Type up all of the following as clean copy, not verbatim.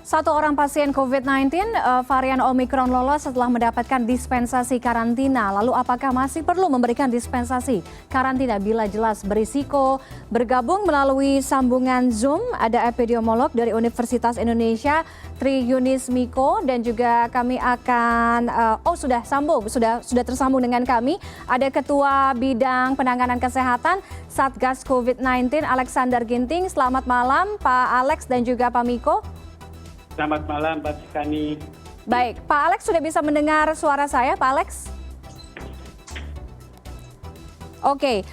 Satu orang pasien COVID-19 varian Omicron lolos setelah mendapatkan dispensasi karantina. Lalu apakah masih perlu memberikan dispensasi karantina bila jelas berisiko? Bergabung melalui sambungan Zoom ada epidemiolog dari Universitas Indonesia, Tri Yunis Miko, dan juga kami akan sudah tersambung dengan kami. Ada Ketua Bidang Penanganan Kesehatan Satgas COVID-19 Alexander Ginting. Selamat malam Pak Alex dan juga Pak Miko. Selamat malam, Mbak Tiffany. Baik, Pak Alex sudah bisa mendengar suara saya, Pak Alex? Oke,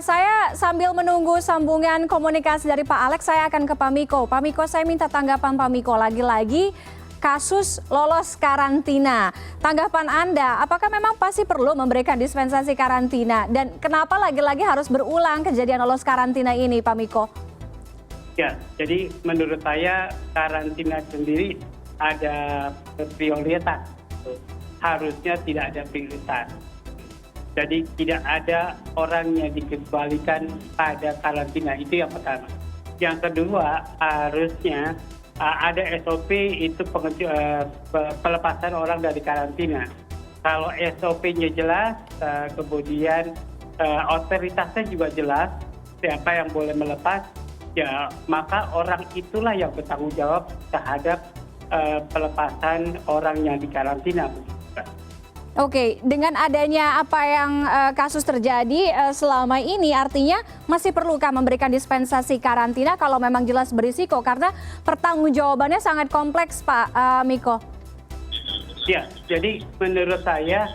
saya sambil menunggu sambungan komunikasi dari Pak Alex, saya akan ke Pak Miko. Pak Miko, saya minta tanggapan Pak Miko lagi-lagi kasus lolos karantina. Tanggapan Anda, apakah memang pasti perlu memberikan dispensasi karantina? Dan kenapa lagi-lagi harus berulang kejadian lolos karantina ini, Pak Miko? Ya, jadi menurut saya karantina sendiri ada prioritas. Harusnya tidak ada prioritas. Jadi tidak ada orang yang dikecualikan pada karantina, itu yang pertama. Yang kedua, harusnya ada SOP itu pelepasan orang dari karantina. Kalau SOP-nya jelas, kemudian otoritasnya juga jelas, siapa yang boleh melepas, ya maka orang itulah yang bertanggung jawab terhadap pelepasan orang yang dikarantina. Oke, dengan adanya apa yang kasus terjadi selama ini, artinya masih perlukah memberikan dispensasi karantina kalau memang jelas berisiko? Karena pertanggungjawabannya sangat kompleks, Pak Miko. Ya, jadi menurut saya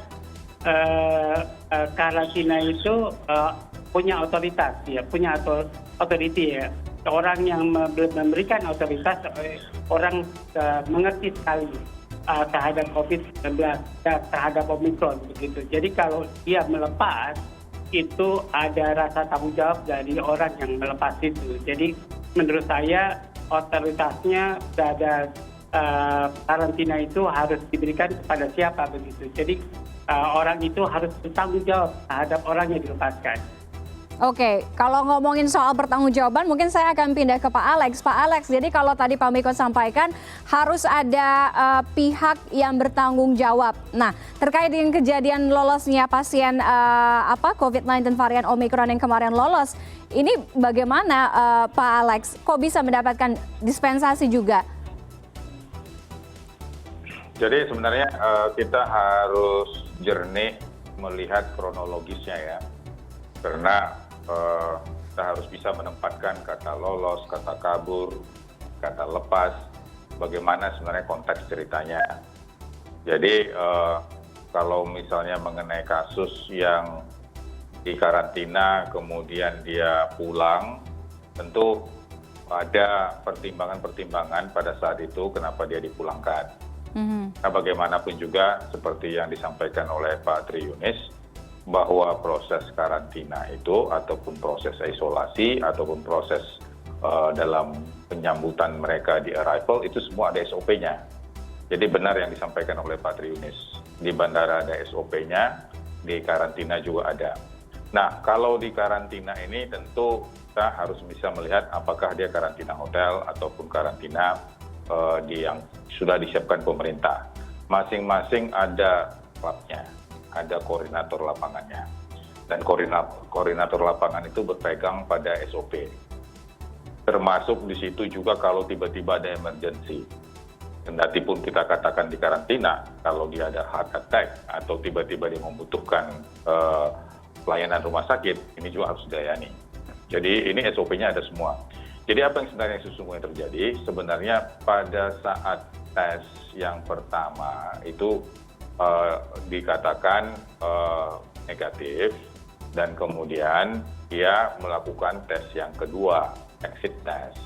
karantina itu punya otoritas, ya, punya otoriti, ya. Orang yang memberikan otoritas, orang mengerti sekali terhadap COVID-19, terhadap Omicron begitu. Jadi kalau dia melepas, itu ada rasa tanggung jawab dari orang yang melepas itu. Jadi menurut saya otoritasnya terhadap karantina itu harus diberikan kepada siapa begitu. Jadi orang itu harus bertanggung jawab terhadap orang yang dilepaskan. Oke, kalau ngomongin soal pertanggungjawaban, mungkin saya akan pindah ke Pak Alex. Pak Alex, jadi kalau tadi Pak Miko sampaikan harus ada pihak yang bertanggung jawab. Nah, terkait dengan kejadian lolosnya pasien COVID-19 varian Omicron yang kemarin lolos, ini bagaimana Pak Alex? Kok bisa mendapatkan dispensasi juga? Jadi sebenarnya kita harus jernih melihat kronologisnya ya, karena kita harus bisa menempatkan kata lolos, kata kabur, kata lepas, bagaimana sebenarnya konteks ceritanya. Jadi kalau misalnya mengenai kasus yang dikarantina kemudian dia pulang, tentu ada pertimbangan-pertimbangan pada saat itu kenapa dia dipulangkan. Nah, bagaimanapun juga seperti yang disampaikan oleh Pak Tri Yunis, bahwa proses karantina itu ataupun proses isolasi ataupun proses dalam penyambutan mereka di arrival itu semua ada SOP-nya. Jadi benar yang disampaikan oleh Pak Tri Yunis, di bandara ada SOP-nya, di karantina juga ada. Nah, kalau di karantina ini tentu kita harus bisa melihat apakah dia karantina hotel ataupun karantina yang sudah disiapkan pemerintah. Masing-masing ada klubnya, ada koordinator lapangannya, dan koordinator lapangan itu berpegang pada SOP. Termasuk di situ juga kalau tiba-tiba ada emergency. Kendati pun kita katakan di karantina, kalau dia ada heart attack atau tiba-tiba dia membutuhkan pelayanan rumah sakit, ini juga harus dilayani. Jadi ini SOP-nya ada semua. Jadi apa yang sebenarnya sesungguhnya terjadi? Sebenarnya pada saat tes yang pertama itu dikatakan negatif, dan kemudian dia melakukan tes yang kedua, exit test.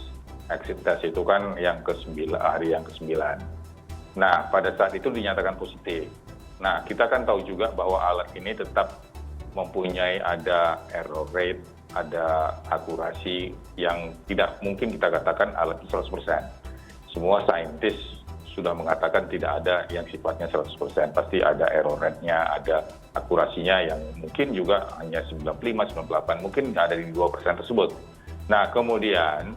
Exit test itu kan hari yang ke-9. Nah, pada saat itu dinyatakan positif. Nah, kita kan tahu juga bahwa alat ini tetap mempunyai ada error rate, ada akurasi yang tidak mungkin kita katakan alat itu 100%. Semua saintis sudah mengatakan tidak ada yang sifatnya 100%, pasti ada error rate-nya, ada akurasinya yang mungkin juga hanya 95, 98, mungkin ada di 2% tersebut. Nah, kemudian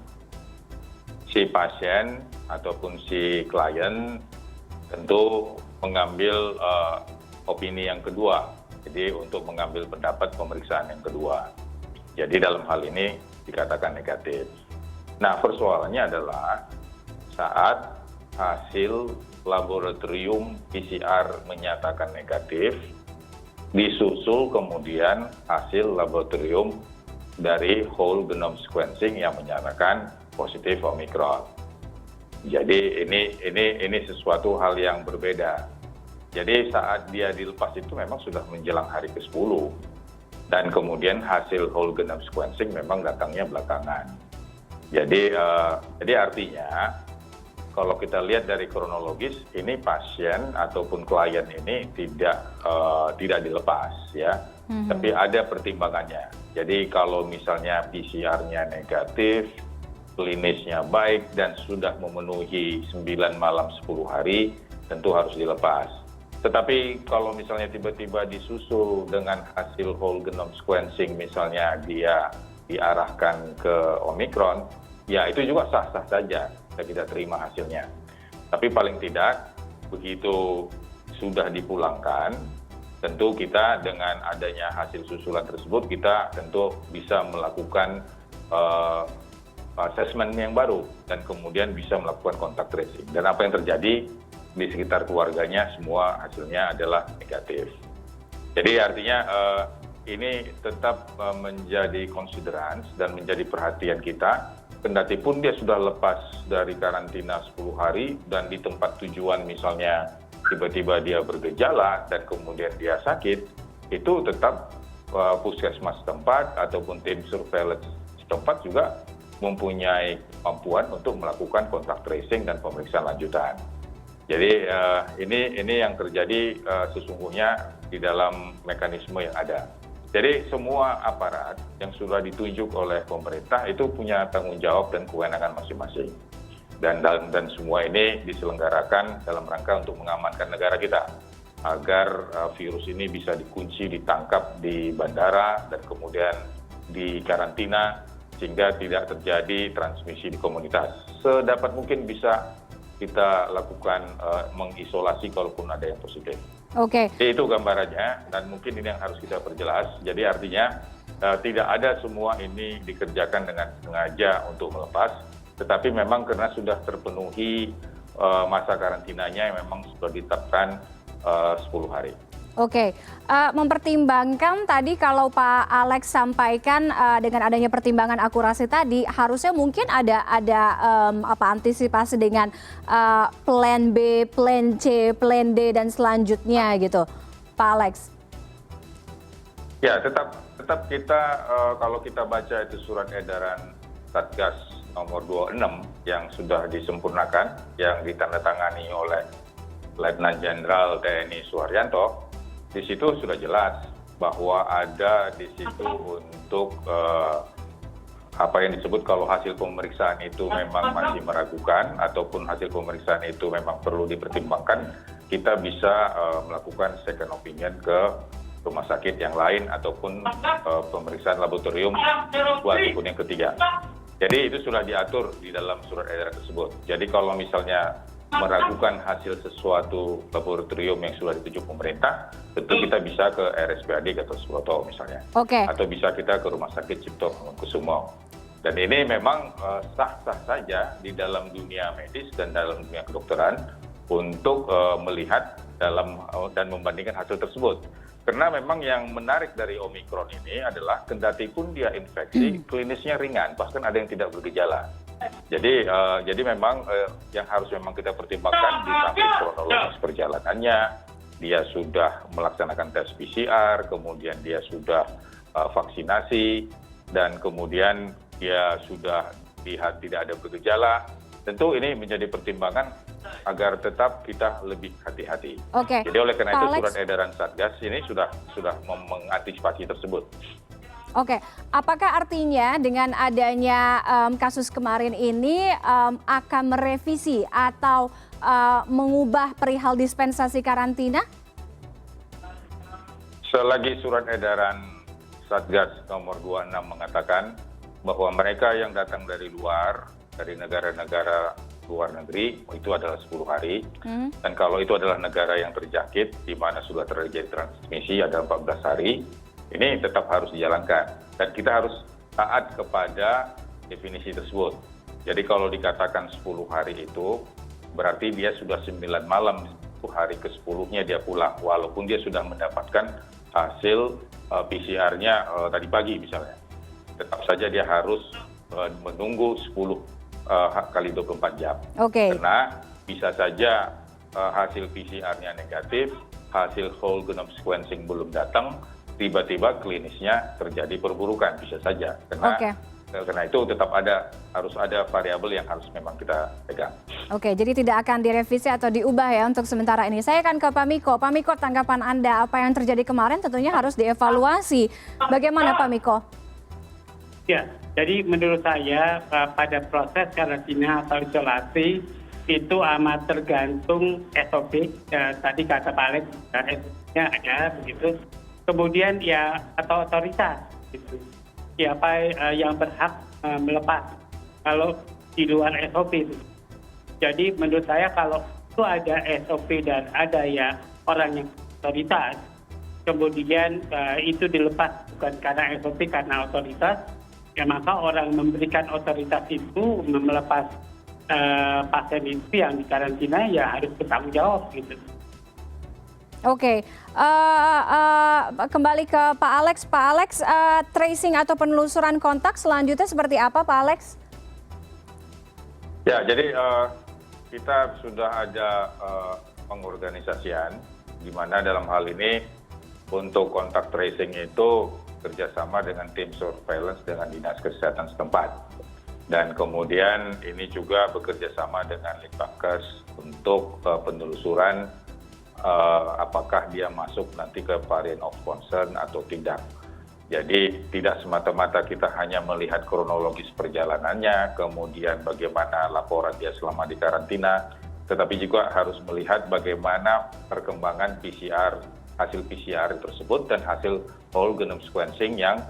si pasien ataupun si klien tentu mengambil opini yang kedua. Jadi untuk mengambil pendapat pemeriksaan yang kedua. Jadi dalam hal ini dikatakan negatif. Nah, persoalannya adalah saat hasil laboratorium PCR menyatakan negatif, disusul kemudian hasil laboratorium dari whole genome sequencing yang menyatakan positif Omicron. Jadi ini sesuatu hal yang berbeda. Jadi saat dia dilepas itu memang sudah menjelang hari ke-10 dan kemudian hasil whole genome sequencing memang datangnya belakangan. Jadi artinya kalau kita lihat dari kronologis ini pasien ataupun klien ini tidak dilepas ya, tapi ada pertimbangannya. Jadi kalau misalnya PCR-nya negatif, klinisnya baik dan sudah memenuhi 9 malam 10 hari, tentu harus dilepas. Tetapi kalau misalnya tiba-tiba disusul dengan hasil whole genome sequencing, misalnya dia diarahkan ke Omicron, ya itu juga sah-sah saja, kita tidak terima hasilnya. Tapi paling tidak, begitu sudah dipulangkan, tentu kita dengan adanya hasil susulan tersebut, kita tentu bisa melakukan assessment yang baru, dan kemudian bisa melakukan contact tracing. Dan apa yang terjadi di sekitar keluarganya semua hasilnya adalah negatif. Jadi artinya ini tetap menjadi considerance dan menjadi perhatian kita. Kendati pun dia sudah lepas dari karantina 10 hari dan di tempat tujuan misalnya tiba-tiba dia bergejala dan kemudian dia sakit, itu tetap puskesmas setempat ataupun tim surveillance setempat juga mempunyai kemampuan untuk melakukan kontak tracing dan pemeriksaan lanjutan. Jadi ini yang terjadi sesungguhnya di dalam mekanisme yang ada. Jadi semua aparat yang sudah ditunjuk oleh pemerintah itu punya tanggung jawab dan kewenangan masing-masing. Dan semua ini diselenggarakan dalam rangka untuk mengamankan negara kita agar virus ini bisa dikunci, ditangkap di bandara dan kemudian di karantina sehingga tidak terjadi transmisi di komunitas. Sedapat mungkin bisa kita lakukan mengisolasi kalaupun ada yang positif. Oke. Jadi itu gambarannya dan mungkin ini yang harus kita perjelas. Jadi artinya tidak ada semua ini dikerjakan dengan sengaja untuk melepas, tetapi memang karena sudah terpenuhi masa karantinanya yang memang sudah ditetapkan 10 hari. Oke, mempertimbangkan tadi kalau Pak Alex sampaikan dengan adanya pertimbangan akurasi tadi, harusnya mungkin ada antisipasi dengan plan B, plan C, plan D dan selanjutnya gitu, Pak Alex. Ya, tetap kita kalau kita baca itu surat edaran Satgas nomor 26 yang sudah disempurnakan, yang ditandatangani oleh Letnan Jenderal TNI Suharyanto. Di situ sudah jelas bahwa ada di situ untuk apa yang disebut kalau hasil pemeriksaan itu memang masih meragukan ataupun hasil pemeriksaan itu memang perlu dipertimbangkan, kita bisa melakukan second opinion ke rumah sakit yang lain ataupun pemeriksaan laboratorium ataupun yang ketiga. Jadi itu sudah diatur di dalam surat edaran tersebut. Jadi kalau misalnya meragukan hasil sesuatu laboratorium yang sudah ditunjuk pemerintah, tentu kita bisa ke RSPAD Gatot Subroto misalnya. Atau bisa kita ke Rumah Sakit Cipto Mangunkusumo. Dan ini memang sah-sah saja di dalam dunia medis dan dalam dunia kedokteran untuk melihat dan membandingkan hasil tersebut. Karena memang yang menarik dari Omicron ini adalah kendati pun dia infeksi, klinisnya ringan, bahkan ada yang tidak bergejala. Jadi memang yang harus memang kita pertimbangkan di samping kronologis perjalanannya, dia sudah melaksanakan tes PCR, kemudian dia sudah vaksinasi, dan kemudian dia sudah lihat tidak ada bergejala. Tentu ini menjadi pertimbangan agar tetap kita lebih hati-hati. Jadi oleh karena itu surat edaran Satgas ini sudah mengantisipasi tersebut. Oke, apakah artinya dengan adanya kasus kemarin ini akan merevisi atau mengubah perihal dispensasi karantina? Selagi surat edaran Satgas nomor 26 mengatakan bahwa mereka yang datang dari luar, dari negara-negara luar negeri itu adalah 10 hari. Dan kalau itu adalah negara yang terjangkit di mana sudah terjadi transmisi ada 14 hari, ini tetap harus dijalankan. Dan kita harus taat kepada definisi tersebut. Jadi kalau dikatakan 10 hari itu berarti dia sudah 9 malam, hari ke-10-nya dia pulang walaupun dia sudah mendapatkan hasil PCR-nya tadi pagi misalnya. Tetap saja dia harus menunggu 10 kali 24 jam. Karena bisa saja hasil PCR-nya negatif, hasil whole genome sequencing belum datang, tiba-tiba klinisnya terjadi perburukan, bisa saja. Karena itu tetap harus ada variabel yang harus memang kita pegang. Oke, jadi tidak akan direvisi atau diubah ya untuk sementara ini. Saya akan ke Pak Miko. Pak Miko, tanggapan Anda apa yang terjadi kemarin tentunya harus dievaluasi. Bagaimana Pak Miko? Ya, jadi menurut saya pada proses karantina atau isolasi itu amat tergantung SOP. Tadi kata Pak Alex, SOP-nya ada begitu. Kemudian ya atau otoritas gitu. Siapa yang berhak melepas kalau di luar SOP itu. Jadi menurut saya kalau itu ada SOP dan ada ya orang yang otoritas, kemudian itu dilepas bukan karena SOP karena otoritas, ya maka orang memberikan otoritas itu melepas pasien itu yang dikarantina ya harus bertanggung jawab gitu. Oke, kembali ke Pak Alex. Pak Alex, tracing atau penelusuran kontak selanjutnya seperti apa Pak Alex? Ya, jadi kita sudah ada pengorganisasian di mana dalam hal ini untuk kontak tracing itu kerjasama dengan tim surveillance dengan Dinas Kesehatan setempat. Dan kemudian ini juga bekerjasama dengan Litbangkes untuk penelusuran apakah dia masuk nanti ke variant of concern atau tidak. Jadi tidak semata-mata kita hanya melihat kronologis perjalanannya, kemudian bagaimana laporan dia selama di karantina, tetapi juga harus melihat bagaimana perkembangan hasil PCR tersebut dan hasil whole genome sequencing yang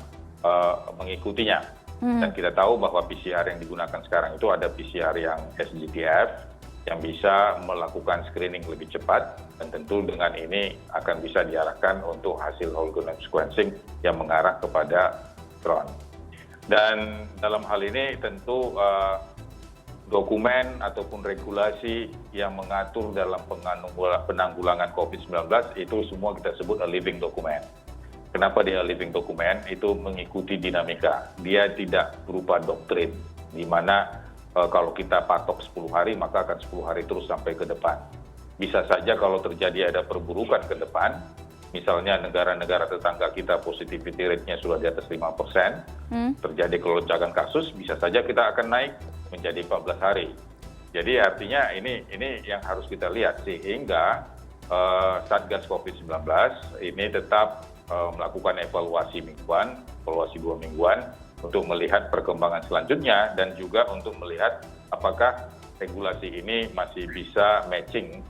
mengikutinya. Dan kita tahu bahwa PCR yang digunakan sekarang itu ada PCR yang SGTF, yang bisa melakukan screening lebih cepat, dan tentu dengan ini akan bisa diarahkan untuk hasil whole genome sequencing yang mengarah kepada Omicron. Dan dalam hal ini tentu dokumen ataupun regulasi yang mengatur dalam penanggulangan COVID-19 itu semua kita sebut a living document. Kenapa dia living document? Itu mengikuti dinamika. Dia tidak berupa doktrin, di mana kalau kita patok 10 hari, maka akan 10 hari terus sampai ke depan. Bisa saja kalau terjadi ada perburukan ke depan, misalnya negara-negara tetangga kita positivity rate-nya sudah di atas 5%, terjadi keloncakan kasus, bisa saja kita akan naik menjadi 14 hari. Jadi artinya ini yang harus kita lihat, sehingga Satgas COVID-19 ini tetap melakukan evaluasi mingguan, evaluasi 2 mingguan, untuk melihat perkembangan selanjutnya dan juga untuk melihat apakah regulasi ini masih bisa matching,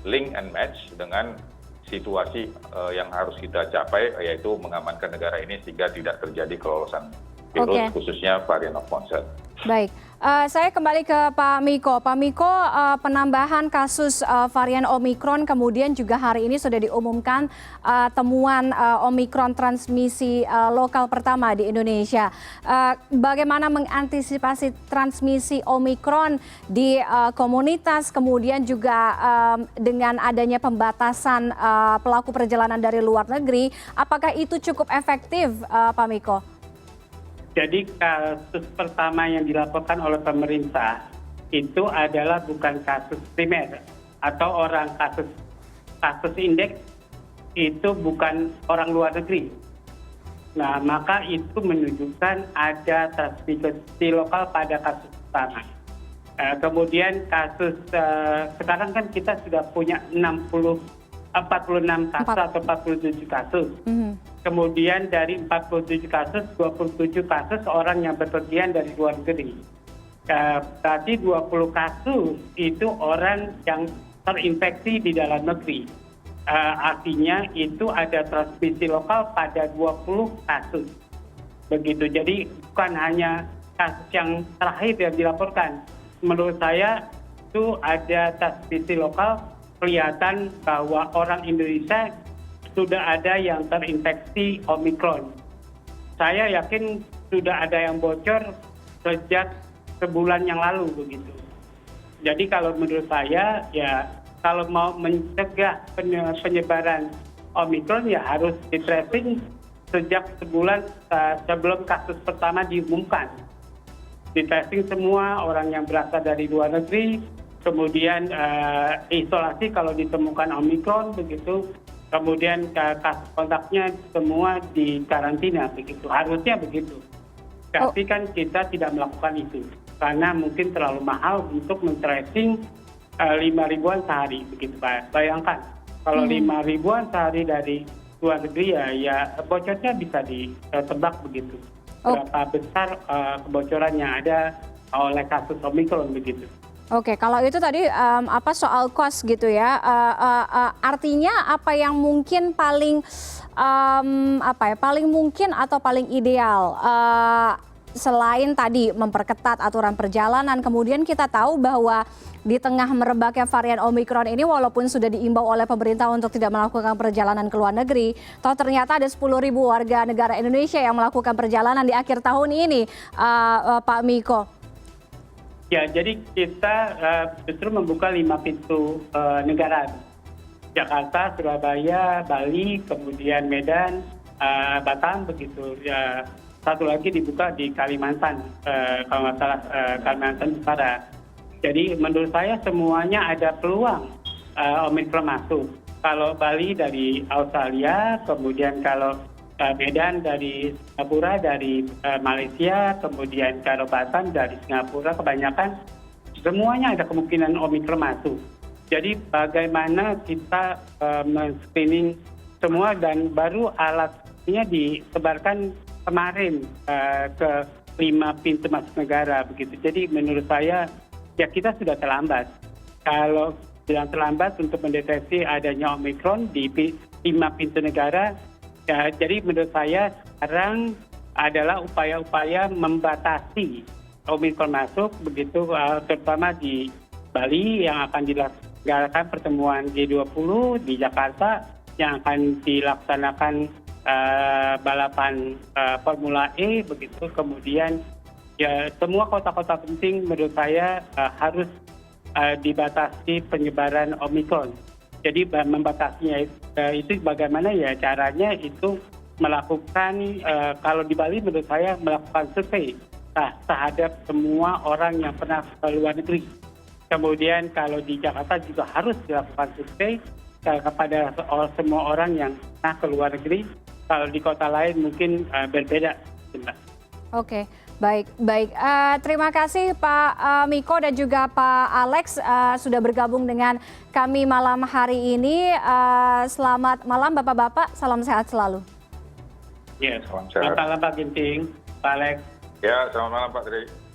link and match dengan situasi yang harus kita capai, yaitu mengamankan negara ini sehingga tidak terjadi kelolosan virus, khususnya varian of concern. Baik, saya kembali ke Pak Miko. Pak Miko, penambahan kasus varian Omikron kemudian juga hari ini sudah diumumkan temuan Omikron transmisi lokal pertama di Indonesia. Bagaimana mengantisipasi transmisi Omikron di komunitas, kemudian juga dengan adanya pembatasan pelaku perjalanan dari luar negeri, apakah itu cukup efektif, Pak Miko? Jadi kasus pertama yang dilaporkan oleh pemerintah itu adalah bukan kasus primer atau orang kasus indeks itu bukan orang luar negeri. Nah, maka itu menunjukkan ada transmisi lokal pada kasus pertama. Kemudian kasus sekarang kan kita sudah punya 46 kasus atau 47 kasus. Kemudian dari 47 kasus, 27 kasus orang yang berpergian dari luar negeri. Berarti 20 kasus itu orang yang terinfeksi di dalam negeri. Artinya itu ada transmisi lokal pada 20 kasus. Begitu. Jadi bukan hanya kasus yang terakhir yang dilaporkan. Menurut saya itu ada transmisi lokal, kelihatan bahwa orang Indonesia sudah ada yang terinfeksi Omikron. Saya yakin sudah ada yang bocor sejak sebulan yang lalu begitu. Jadi kalau menurut saya ya kalau mau mencegah penyebaran Omikron ya harus di tracing sejak sebulan sebelum kasus pertama diumumkan. Di tracing semua orang yang berasal dari luar negeri, kemudian isolasi kalau ditemukan Omikron begitu, kemudian kasus kontaknya semua di karantina begitu. Harusnya begitu. Tapi kan kita tidak melakukan itu karena mungkin terlalu mahal untuk men-tracing 5.000-an sehari begitu Pak. Bayangkan kalau 5.000-an sehari dari luar negeri ya bocornya bisa ditebak begitu. Berapa besar kebocoran yang ada oleh kasus Omikron begitu. Oke, kalau itu tadi soal cost gitu ya, artinya apa yang mungkin paling paling mungkin atau paling ideal selain tadi memperketat aturan perjalanan, kemudian kita tahu bahwa di tengah merebaknya varian Omikron ini walaupun sudah diimbau oleh pemerintah untuk tidak melakukan perjalanan ke luar negeri, toh ternyata ada 10.000 warga negara Indonesia yang melakukan perjalanan di akhir tahun ini, Pak Miko. Ya, jadi kita justru membuka 5 pintu negara. Jakarta, Surabaya, Bali, kemudian Medan, Batam begitu. Ya, satu lagi dibuka di Kalimantan, kalau nggak salah Kalimantan Utara. Jadi menurut saya semuanya ada peluang Omikron masuk. Kalau Bali dari Australia, kemudian kalau Medan dari Singapura, dari Malaysia, kemudian kalau Batam dari Singapura, kebanyakan semuanya ada kemungkinan Omikron masuk. Jadi bagaimana kita men-screening semua dan baru alatnya disebarkan kemarin ke 5 pintu masuk negara begitu. Jadi menurut saya ya kita sudah terlambat. Kalau bilang terlambat untuk mendeteksi adanya Omikron di 5 pintu negara, ya, jadi menurut saya sekarang adalah upaya-upaya membatasi Omikron masuk begitu, terutama di Bali yang akan dilaksanakan pertemuan G20, di Jakarta yang akan dilaksanakan balapan Formula E begitu, kemudian ya semua kota-kota penting menurut saya harus dibatasi penyebaran Omikron. Jadi membatasinya itu bagaimana ya caranya itu melakukan kalau di Bali menurut saya melakukan survei terhadap semua orang yang pernah ke luar negeri. Kemudian kalau di Jakarta juga harus dilakukan survei kepada semua orang yang pernah ke luar negeri. Kalau di kota lain mungkin berbeda. Oke, baik. Terima kasih Pak Miko dan juga Pak Alex sudah bergabung dengan kami malam hari ini. Selamat malam Bapak-Bapak, salam sehat selalu. Ya, selamat malam Pak Ginting, Pak Alex. Ya, selamat malam Pak Tri.